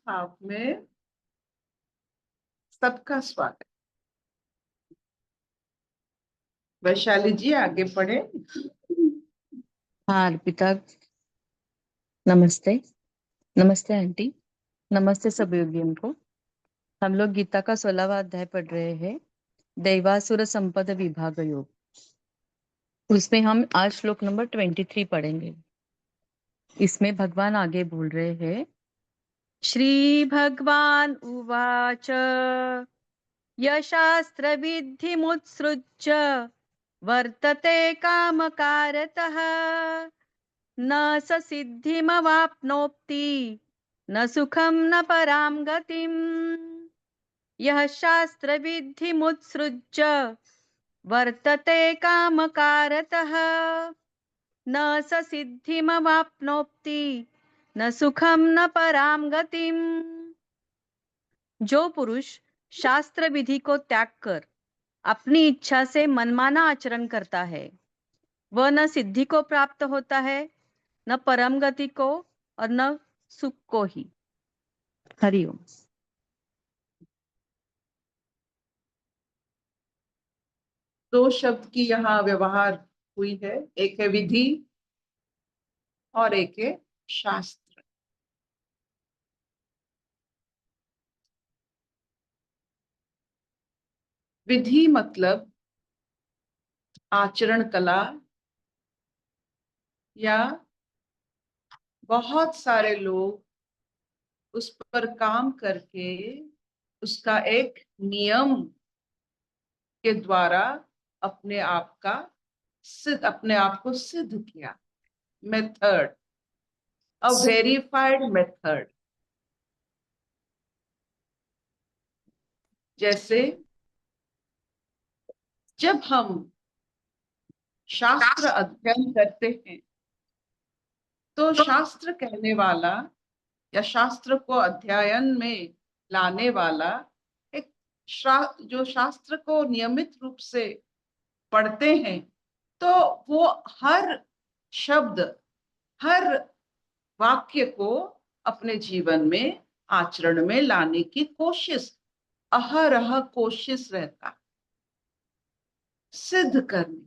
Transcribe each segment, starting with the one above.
Half में सबका स्वागत। वैशाली जी आगे पढ़े। हाँ अर्पिता, नमस्ते। नमस्ते आंटी। नमस्ते सब योगियों को। हम लोग गीता का 16वां अध्याय पढ़ रहे हैं, दैवासुर संपद विभाग योग। उसमें हम आज श्लोक नंबर 23 पढ़ेंगे। इसमें भगवान आगे बोल रहे हैं, श्री भगवान उवाच यशास्त्र विद्धि मुत्सृज्य वर्तते कामकारतः न स सिद्धिमवाप्नोति न सुखम न पराम गतिम। यह शास्त्र विद्धि मुत्सृज्य वर्तते कामकारतः न स सिद्धिमवाप्नोति न सुखम न पराम गतिम। जो पुरुष शास्त्र विधि को त्याग कर अपनी इच्छा से मनमाना आचरण करता है, वह न सिद्धि को प्राप्त होता है, न परम गति को और न सुख को ही। हरिओम। दो शब्द की यहाँ व्यवहार हुई है, एक है विधि और एक है शास्त्र। विधि मतलब आचरण कला, या बहुत सारे लोग उस पर काम करके उसका एक नियम के द्वारा अपने आप को सिद्ध किया। Method, a verified method. जैसे जब हम शास्त्र अध्ययन करते हैं तो शास्त्र कहने वाला या शास्त्र को अध्ययन में लाने वाला एक जो शास्त्र को नियमित रूप से पढ़ते हैं, तो वो हर शब्द, हर वाक्य को अपने जीवन में आचरण में लाने की कोशिश, अहरह कोशिश रहता, सिद्ध करने।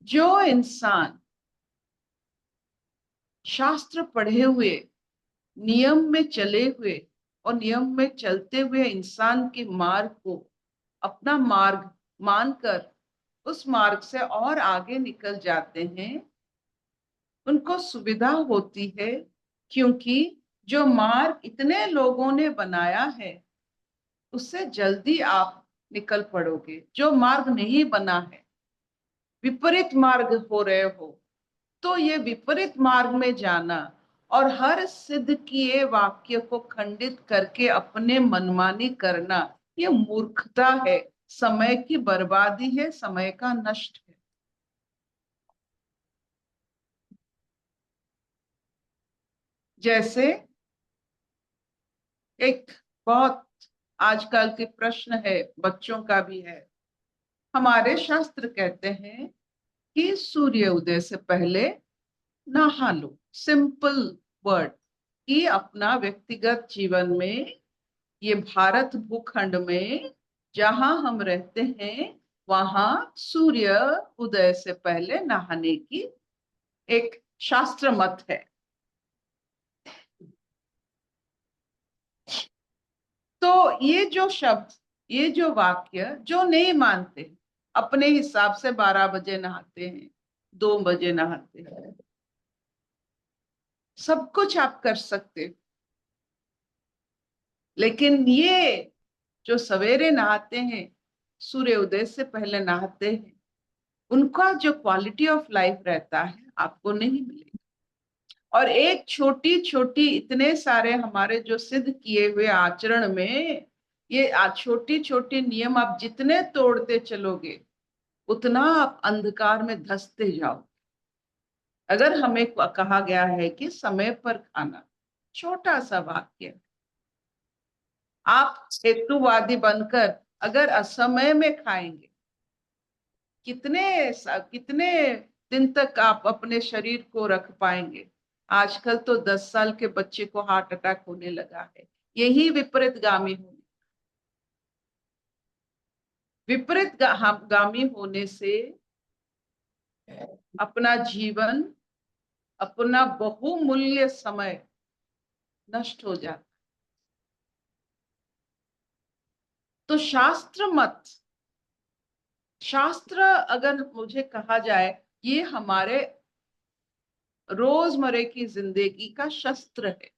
जो इंसान शास्त्र पढ़े हुए, नियम में चले हुए और नियम में चलते हुए इंसान के मार्ग को अपना मार्ग मानकर उस मार्ग से और आगे निकल जाते हैं, उनको सुविधा होती है, क्योंकि जो मार्ग इतने लोगों ने बनाया है उससे जल्दी आप निकल पड़ोगे। जो मार्ग नहीं बना है, विपरीत मार्ग हो रहे हो, तो ये विपरीत मार्ग में जाना और हर सिद्ध किए वाक्य को खंडित करके अपने मनमानी करना, ये मूर्खता है, समय की बर्बादी है, समय का नष्ट है। जैसे एक बहुत आजकल के प्रश्न है, बच्चों का भी है। हमारे शास्त्र कहते हैं कि सूर्य उदय से पहले नहा लो। सिंपल वर्ड कि अपना व्यक्तिगत जीवन में, ये भारत भूखंड में जहां हम रहते हैं, वहां सूर्य उदय से पहले नहाने की एक शास्त्र मत है। तो ये जो शब्द, ये जो वाक्य, जो नहीं मानते, अपने हिसाब से 12 बजे नहाते हैं, 2 बजे नहाते हैं, सब कुछ आप कर सकते हो, लेकिन ये जो सवेरे नहाते हैं, सूर्य उदय से पहले नहाते हैं, उनका जो क्वालिटी ऑफ लाइफ रहता है आपको नहीं मिलेगा। और एक छोटी छोटी इतने सारे हमारे जो सिद्ध किए हुए आचरण में, ये छोटी छोटी नियम आप जितने तोड़ते चलोगे उतना आप अंधकार में धंसते जाओ। अगर हमें कहा गया है कि समय पर खाना, छोटा सा वाक्य, आप हेतुवादी बनकर अगर असमय में खाएंगे, कितने कितने दिन तक आप अपने शरीर को रख पाएंगे? आजकल तो 10 साल के बच्चे को हार्ट अटैक होने लगा है। यही गामी होने से अपना जीवन, अपना बहुमूल्य समय नष्ट हो जाता। तो शास्त्र अगर मुझे कहा जाए, ये हमारे रोजमर्रे की जिंदगी का शस्त्र है।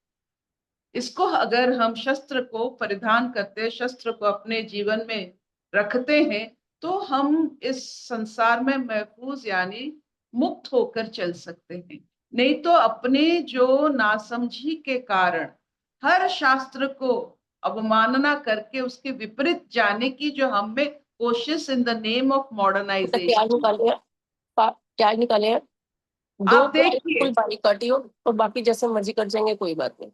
इसको अगर हम शस्त्र को परिधान करते, शस्त्र को अपने जीवन में रखते हैं, तो हम इस संसार में महफूज यानी मुक्त होकर चल सकते हैं। नहीं तो अपने जो नासमझी के कारण हर शास्त्र को अवमानना करके उसके विपरीत जाने की जो हम में कोशिश in the name of modernisation. क्या निकाले हैं? दो आप देखिए, फुल बारी काटी हो और बाकी जैसे मर्जी कट जाएंगे, कोई बात नहीं,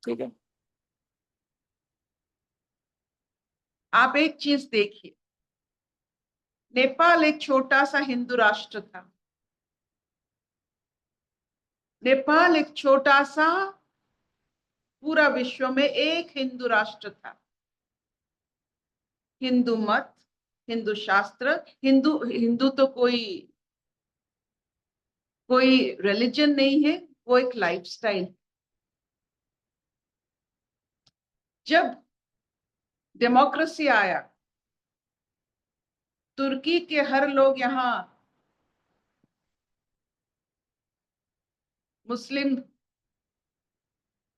ठीक है। आप एक चीज देखिए, नेपाल एक छोटा सा हिंदू राष्ट्र था। नेपाल एक छोटा सा, पूरा विश्व में एक हिंदू राष्ट्र था। हिंदू मत, हिंदू शास्त्र, हिंदू तो कोई रिलीजन नहीं है, वो एक लाइफस्टाइल। जब डेमोक्रेसी आया, तुर्की के हर लोग यहाँ मुस्लिम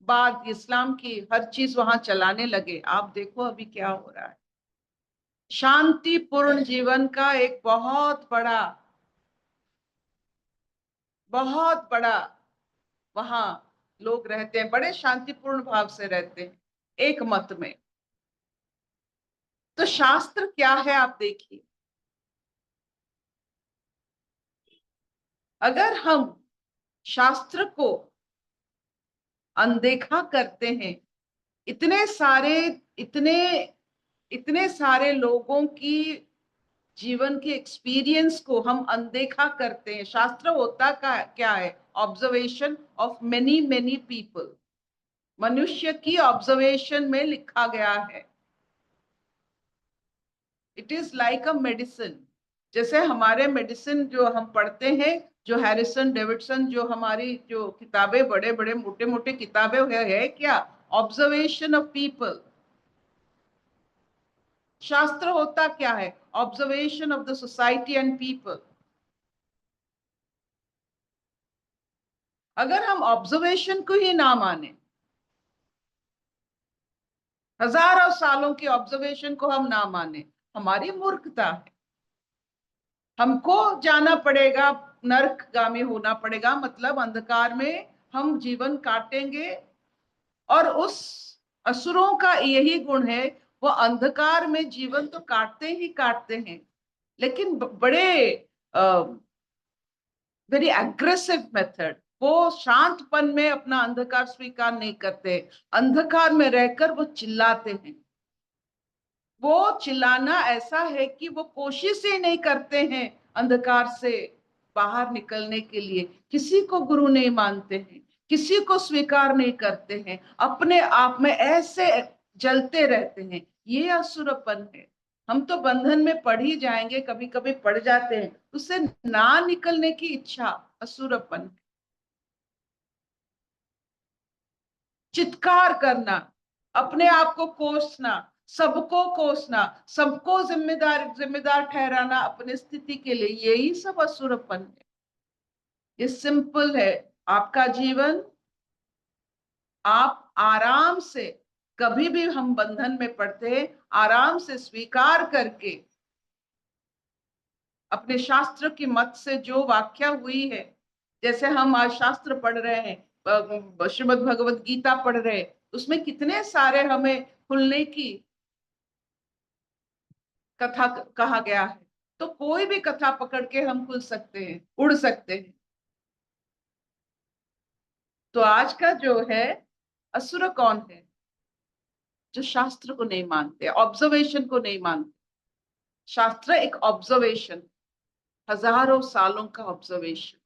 बाद इस्लाम की हर चीज वहां चलाने लगे। आप देखो अभी क्या हो रहा है। शांतिपूर्ण जीवन का एक बहुत बड़ा वहां लोग रहते हैं, बड़े शांतिपूर्ण भाव से रहते हैं, एक मत में। तो शास्त्र क्या है आप देखिए। अगर हम शास्त्र को अनदेखा करते हैं, इतने सारे इतने इतने सारे लोगों की जीवन की एक्सपीरियंस को हम अनदेखा करते हैं। शास्त्र होता क्या है? Observation of many many people. मनुष्य की ऑब्जर्वेशन में लिखा गया है। It is like a medicine. जैसे हमारे मेडिसिन जो हम पढ़ते हैं, जो हैरिसन डेविडसन, जो हमारी जो किताबें, बड़े बड़े मोटे मोटे किताबें है क्या? Observation of people. शास्त्र होता क्या है? Observation of the society and people. अगर हम ऑब्जर्वेशन को ही ना माने, हजारों सालों की ऑब्जर्वेशन को हम ना माने, हमारी मूर्खता है। हमको जाना पड़ेगा, नरकगामी होना पड़ेगा, मतलब अंधकार में हम जीवन काटेंगे। और उस असुरों का यही गुण है, वो अंधकार में जीवन तो काटते ही काटते हैं, लेकिन बड़े वेरी एग्रेसिव मेथड। वो शांतपन में अपना अंधकार स्वीकार नहीं करते, अंधकार में रहकर वो चिल्लाते हैं। वो चिल्लाना ऐसा है कि वो कोशिश ही नहीं करते हैं अंधकार से बाहर निकलने के लिए। किसी को गुरु नहीं मानते हैं, किसी को स्वीकार नहीं करते हैं, अपने आप में ऐसे जलते रहते हैं। ये असुरपन है। हम तो बंधन में पड़ ही जाएंगे, कभी कभी पड़ जाते हैं, उससे ना निकलने की इच्छा असुरपन है। चित्कार करना, अपने आप को कोसना, सबको कोसना, सबको जिम्मेदार ठहराना अपनी स्थिति के लिए, यही सब असुरपन है। ये सिंपल है। आपका जीवन, आप आराम से, कभी भी हम बंधन में पड़ते हैं, आराम से स्वीकार करके अपने शास्त्र की मत से जो व्याख्या हुई है, जैसे हम आज शास्त्र पढ़ रहे हैं, श्रीमद् भगवत गीता पढ़ रहे हैं, उसमें कितने सारे हमें खुलने की कथा कहा गया है। तो कोई भी कथा पकड़ के हम खुल सकते हैं, उड़ सकते हैं। तो आज का जो है असुर कौन है? जो शास्त्र को नहीं मानते, ऑब्जर्वेशन को नहीं मानते। शास्त्र एक ऑब्जर्वेशन, हजारों सालों का ऑब्जर्वेशन।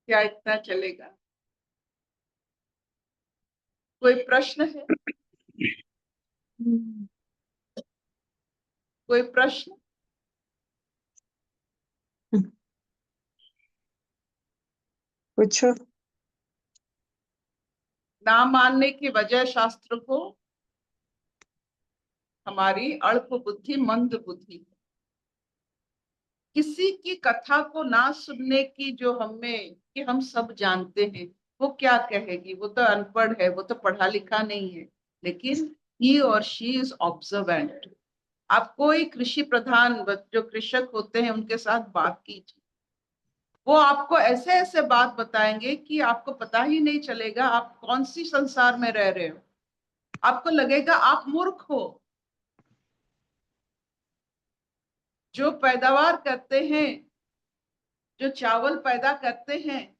क्या इतना चलेगा? कोई प्रश्न है? कोई प्रश्न? पूछो। ना मानने की वजह शास्त्र को हमारी अल्प बुद्धि, मंद बुद्धि, किसी की कथा को ना सुनने की जो हमें कि हम सब जानते हैं, वो क्या कहेगी, वो तो अनपढ़ है, वो तो पढ़ा लिखा नहीं है, लेकिन ही और शी इज ऑब्जर्वेंट। आप कोई कृषि प्रधान जो कृषक होते हैं उनके साथ बात कीजिए, वो आपको ऐसे ऐसे बात बताएंगे कि आपको पता ही नहीं चलेगा आप कौन सी संसार में रह रहे हो। आपको लगेगा आप मूर्ख हो। जो पैदावार करते हैं, जो चावल पैदा करते हैं,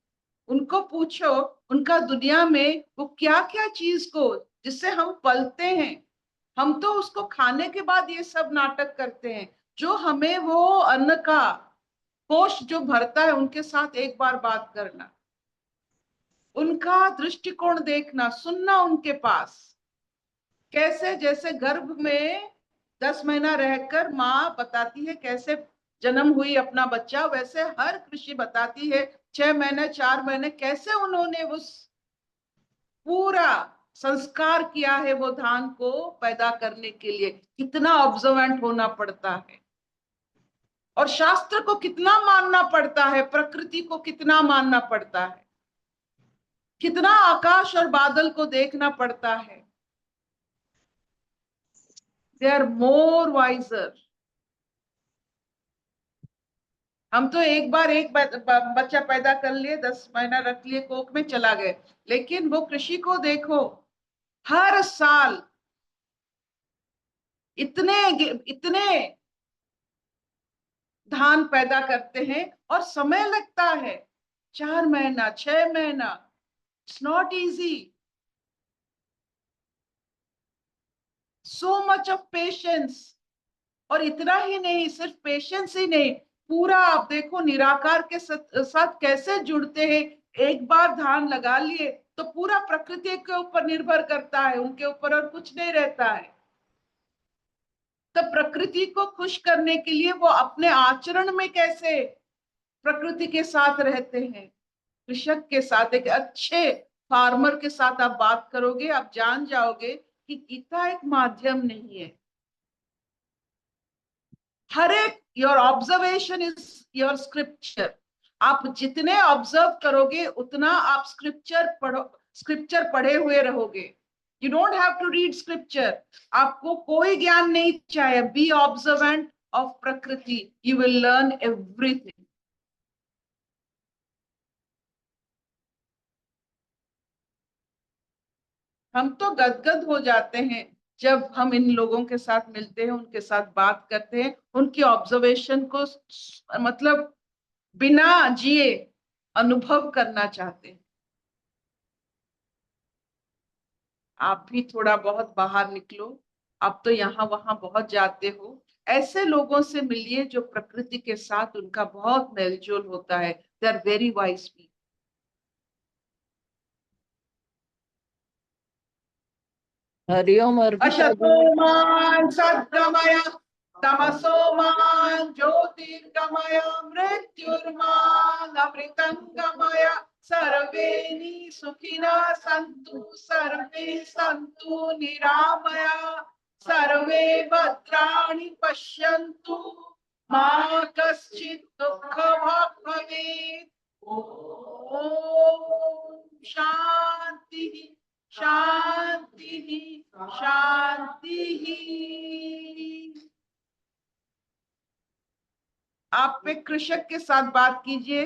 उनको पूछो उनका दुनिया में वो क्या क्या चीज को जिससे हम पलते हैं, हम तो उसको खाने के बाद ये सब नाटक करते हैं। जो हमें वो अन्न का कोष जो भरता है, उनके साथ एक बार बात करना, उनका दृष्टिकोण देखना, सुनना उनके पास। कैसे जैसे गर्भ में 10 महीना रहकर माँ बताती है कैसे जन्म हुई अपना बच्चा, वैसे हर कृषि बताती है 6 महीने 4 महीने कैसे उन्होंने उस पूरा संस्कार किया है वो धान को पैदा करने के लिए। कितना ऑब्जर्वेंट होना पड़ता है, और शास्त्र को कितना मानना पड़ता है, प्रकृति को कितना मानना पड़ता है, कितना आकाश और बादल को देखना पड़ता है। They are more wiser. हम तो एक बार एक बच्चा पैदा कर लिए, 10 महीना रख लिए कोख में, चला गए। लेकिन वो कृषि को देखो, हर साल इतने इतने धान पैदा करते हैं और समय लगता है 4 महीना 6 महीना। It's not easy. So much of patience. और इतना ही नहीं, सिर्फ पेशेंस ही नहीं, पूरा आप देखो निराकार के साथ कैसे जुड़ते हैं। एक बार धान लगा लिए तो पूरा प्रकृति के ऊपर निर्भर करता है, उनके ऊपर और कुछ नहीं रहता है। तो प्रकृति को खुश करने के लिए वो अपने आचरण में कैसे प्रकृति के साथ रहते हैं। कृषक के साथ, एक अच्छे फार्मर के साथ आप बात करोगे, आप जान जाओगे कि गीता एक माध्यम नहीं है। हर एक your observation is your scripture. आप जितने ऑब्जर्व करोगे उतना आप स्क्रिप्चर पढ़े हुए रहोगे। You don't have to read scripture. आपको कोई ज्ञान नहीं चाहिए। बी ऑब्जर्वेंट ऑफ प्रकृति, यू विल लर्न एवरीथिंग। हम तो गदगद हो जाते हैं जब हम इन लोगों के साथ मिलते हैं, उनके साथ बात करते हैं, उनकी ऑब्जर्वेशन को मतलब बिना जिए अनुभव करना चाहते हैं। आप भी थोड़ा बहुत बाहर निकलो। आप तो यहाँ वहां बहुत जाते हो, ऐसे लोगों से मिलिए जो प्रकृति के साथ उनका बहुत मेलजोल होता है। They are very wise people. हरिओम अर्पिता जी। अशतोमान सद्गमय तमसोमान ज्योतिर्गमय मृत्युर्मान अमृतंगमय। सर्वे सुखिनः सन्तु सर्वे सन्तु निरामया। सर्वे भद्राणि पश्यन्तु मा कश्चित् दुःखभाग् भवेत्। ओम शांति शांति शांति। आप एक कृषक के साथ बात कीजिए,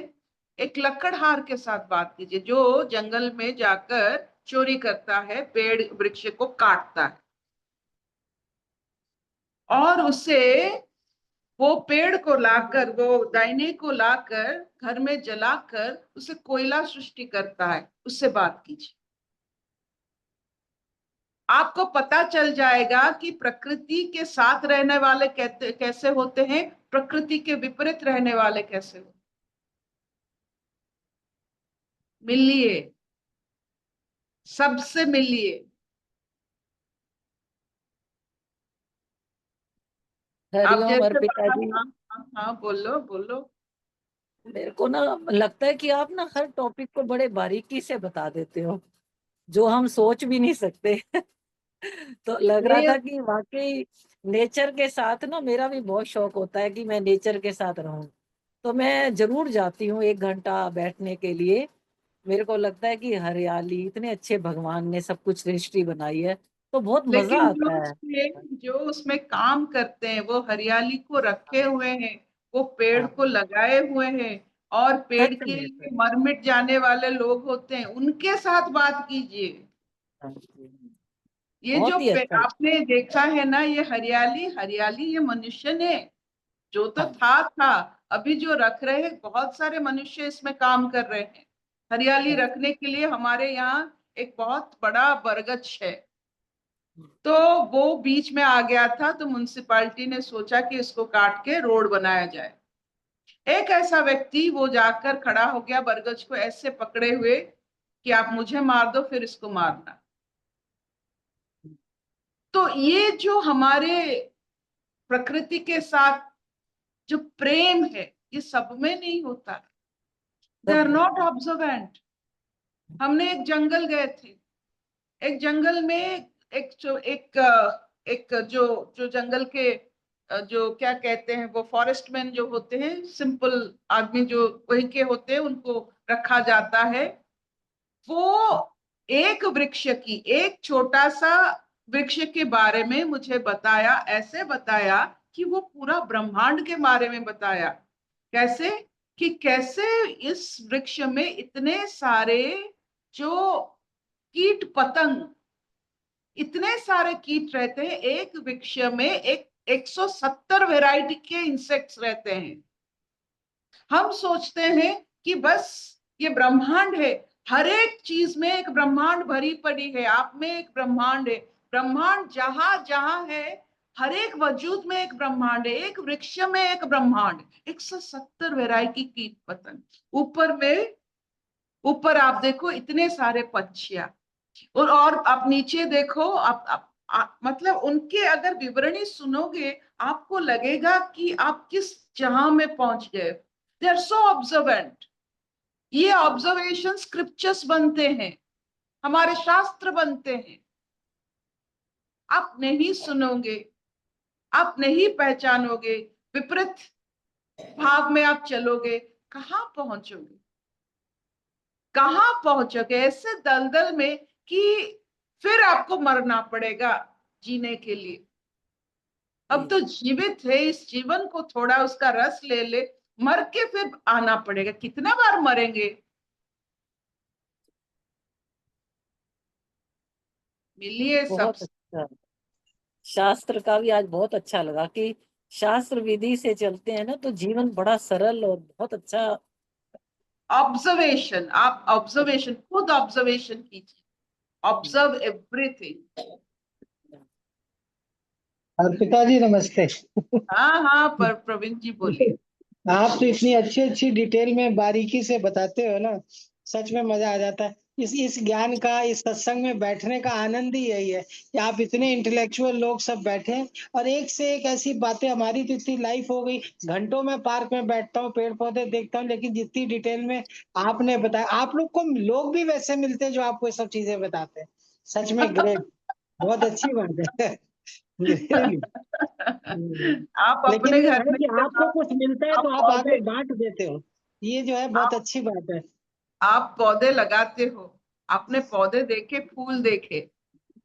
एक लकड़हार के साथ बात कीजिए जो जंगल में जाकर चोरी करता है, पेड़ वृक्ष को काटता है और उसे वो पेड़ को लाकर, वो दाइने को लाकर घर में जलाकर उसे कोयला सृष्टि करता है। उससे बात कीजिए, आपको पता चल जाएगा कि प्रकृति के साथ रहने वाले कैसे होते हैं, प्रकृति के विपरीत रहने वाले कैसे होते हैं। मिलिए, सबसे मिलिए। आप हरिओम जैसे अर्पिता जी। हाँ हाँ हाँ, बोलो बोलो। मेरे को ना लगता है कि आप ना हर टॉपिक को बड़े बारीकी से बता देते हो, जो हम सोच भी नहीं सकते। तो लग रहा ये था कि वाकई नेचर के साथ ना, मेरा भी बहुत शौक होता है कि मैं नेचर के साथ रहूं। तो मैं जरूर जाती हूँ 1 घंटा बैठने के लिए। मेरे को लगता है कि हरियाली, इतने अच्छे भगवान ने सब कुछ सृष्टि बनाई है, तो बहुत मजा लेकिन आता है। जो उसमें काम करते हैं वो हरियाली को रखे हुए हैं, वो पेड़ हाँ, को लगाए हुए हैं, और पेड़ सच के में लिए सच। मर मिट जाने वाले लोग होते हैं, उनके साथ बात कीजिए। हाँ, ये जो बहुत ही अच्छा। आपने देखा है ना, ये हरियाली हरियाली ये मनुष्य ने जो तो हाँ, था, अभी जो रख रहे हैं, बहुत सारे मनुष्य इसमें काम कर रहे हैं। हरियाली हाँ, रखने के लिए हमारे यहाँ एक बहुत बड़ा बरगद है, तो वो बीच में आ गया था, तो म्युनिसिपालिटी ने सोचा कि इसको काट के रोड बनाया जाए। एक ऐसा व्यक्ति वो जाकर खड़ा हो गया, बरगद को ऐसे पकड़े हुए कि आप मुझे मार दो फिर इसको मारना। तो ये जो हमारे प्रकृति के साथ जो प्रेम है, ये सब में नहीं होता। दे सब आर में। Not observant. हमने एक जंगल गए थे, एक जंगल में एक जो जो जंगल के जो क्या कहते हैं, वो फॉरेस्ट मैन जो होते हैं, सिंपल आदमी जो वहीं के होते हैं, उनको रखा जाता है। वो एक वृक्ष की, एक छोटा सा वृक्ष के बारे में मुझे बताया, ऐसे बताया कि वो पूरा ब्रह्मांड के बारे में बताया। कैसे? कि कैसे इस वृक्ष में इतने सारे जो कीट पतंग, इतने सारे कीट रहते हैं एक वृक्ष में, एक 170 वैरायटी के इंसेक्ट्स रहते हैं। हम सोचते हैं कि बस ये ब्रह्मांड है, हर एक चीज में एक ब्रह्मांड भरी पड़ी है, आप में एक ब्रह्मांड है। ब्रह्मांड जहां जहां है, हर एक वजूद में एक ब्रह्मांड है, एक वृक्ष में एक ब्रह्मांड, 170 वैरायटी कीट पतंग। ऊपर में, ऊपर आप देखो इतने सारे पक्षियां, और आप नीचे देखो, आप मतलब उनके अगर विवरणी सुनोगे, आपको लगेगा कि आप किस जहां में पहुंच गए। They are so observant. ये ऑब्जर्वेशन स्क्रिप्चर्स बनते हैं, हमारे शास्त्र बनते हैं। आप नहीं सुनोगे, आप नहीं पहचानोगे, विपरीत भाव में आप चलोगे, कहाँ पहुंचोगे? कहाँ पहुंचोगे ऐसे दलदल में कि फिर आपको मरना पड़ेगा जीने के लिए। अब तो जीवित है, इस जीवन को थोड़ा उसका रस ले ले, मर के फिर आना पड़ेगा। कितना बार मरेंगे? मिलिए सब। बहुत अच्छा। शास्त्र का भी आज बहुत अच्छा लगा कि शास्त्र विधि से चलते हैं ना, तो जीवन बड़ा सरल और बहुत अच्छा। ऑब्जर्वेशन, आप ऑब्जर्वेशन, खुद ऑब्जर्वेशन कीजिए, ऑब्जर्व एवरीथिंग। अर्पिता जी नमस्ते। हाँ हाँ, पर प्रवीण जी बोलिए। आप तो इतनी अच्छी अच्छी डिटेल में बारीकी से बताते हो ना, सच में मजा आ जाता है। इस ज्ञान का, इस सत्संग में बैठने का आनंद ही यही है कि आप इतने इंटेलेक्चुअल लोग सब बैठे हैं, और एक से एक ऐसी बातें। हमारी तो इतनी लाइफ हो गई, घंटों में पार्क में बैठता हूँ, पेड़ पौधे देखता हूँ, लेकिन जितनी डिटेल में आपने बताया, आप लोग को लोग भी वैसे मिलते हैं जो आपको ये सब चीजें बताते हैं। सच में ग्रेट, बहुत अच्छी बात है। Really। आप लेकिन अपने ये घर है में कि जब आपको कुछ मिलता है आप तो आप आगे पौधे बांट देते हो, ये जो है बहुत आप अच्छी बात है। आप पौधे लगाते हो, आपने पौधे देखे, फूल देखे,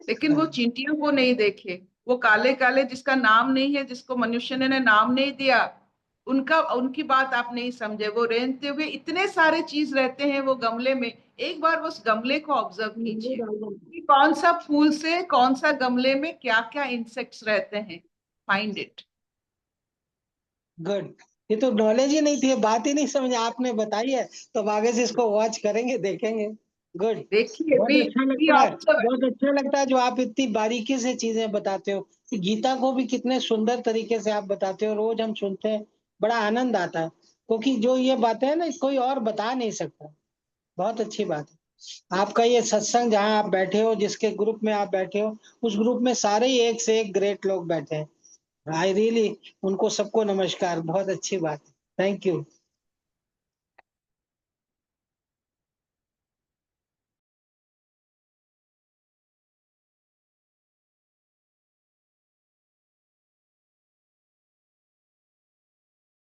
लेकिन वो हाँ। चींटियों को नहीं देखे। वो काले काले जिसका नाम नहीं है, जिसको मनुष्य ने नाम नहीं दिया, उनका, उनकी बात आप नहीं समझे। वो रेंगते हुए इतने सारे चीज रहते हैं वो गमले में। एक बार उस गमले को ऑब्जर्व कीजिए कि कौन सा फूल से कौन सा गमले में क्या क्या इंसेक्ट्स रहते हैं। Find it. गुड। ये तो नॉलेज ही नहीं थी, ये बात ही नहीं समझ आपने बताई है, तो अब आगे से इसको वॉच करेंगे, देखेंगे। गुड। देखिए, बहुत अच्छा बी लगता है, ऑब्जर्व। बहुत अच्छा लगता है जो आप इतनी बारीकी से चीजें बताते हो। कि गीता को भी कितने सुंदर तरीके से आप बताते हो, रोज हम सुनते हैं, बड़ा आनंद आता है, क्योंकि जो ये बातें हैं ना, कोई और बता नहीं सकता। बहुत अच्छी बात है। आपका ये सत्संग जहाँ आप बैठे हो, जिसके ग्रुप में आप बैठे हो, उस ग्रुप में सारे ही एक से एक ग्रेट लोग बैठे हैं। आई रियली उनको सबको नमस्कार, बहुत अच्छी बात है। Thank you.